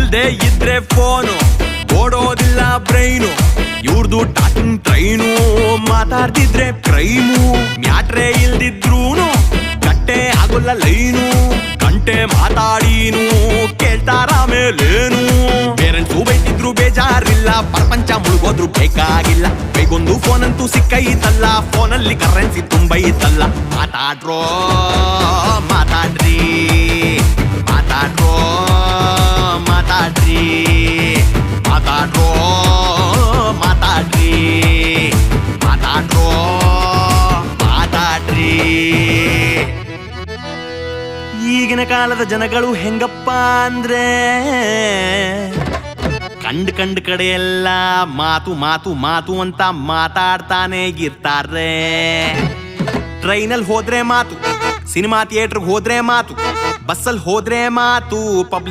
ಇಲ್ದೆ ಇದ್ರೆ ಫೋನು, ಓಡೋದಿಲ್ಲ ಬ್ರೈನು, ಇವ್ರದು ಟಾಕಿಂಗ್ ಟ್ರೈನು. ಮಾತಾಡ್ತಿದ್ರೆ ಕ್ರೈಮು, ಮ್ಯಾಟ್ರೆ ಇಲ್ದಿದ್ರೂನು ಕಟ್ಟೆ ಆಗೋಲ್ಲ ಲೈನು. ಗಂಟೆ ಮಾತಾಡೀನು, ಕೇಳ್ತಾರ ಮೇಲೇನು. ಪೇರೆಂಟ್ಸು ಬೈತಿದ್ರು ಬೇಜಾರಿಲ್ಲ, ಪ್ರಪಂಚ ಮುಳುಗೋದ್ರು ಬೇಕಾಗಿಲ್ಲ. ಕೈಗೊಂದು ಫೋನ್ ಅಂತೂ ಸಿಕ್ಕೈತಲ್ಲ, ಫೋನಲ್ಲಿ ಕರೆನ್ಸಿ ತುಂಬೈತಲ್ಲ. ಮಾತಾಡ್ರೋ ಮಾತಾಡ್ರಿ, ಮಾತಾಡ್ರೋ ಮಾತಾಡ್ರಿ, ಮಾತಾಡ್ರೋ ಮಾತಾಡ್ರಿ, ಮಾತಾಡ್ರೋ ಮಾತಾಡ್ರಿ. ಈಗಿನ ಕಾಲದ ಜನಗಳು ಹೆಂಗಪ್ಪ ಅಂದ್ರೆ, ಕಂಡ್ ಕಡೆ ಎಲ್ಲ ಮಾತು ಮಾತು ಮಾತು ಅಂತ ಮಾತಾಡ್ತಾನೆ ಇರ್ತಾರೆ. ಟ್ರೈನಲ್ಲಿ ಹೋದ್ರೆ ಮಾತು, ಸಿನಿಮಾ ಥಿಯೇಟರ್ಗೆ ಹೋದ್ರೆ ಮಾತು, ಬಸ್ಸಲ್ಲಿ ಹೋದ್ರೆ ಮಾತು, ಪಬ್ಲಿಕ್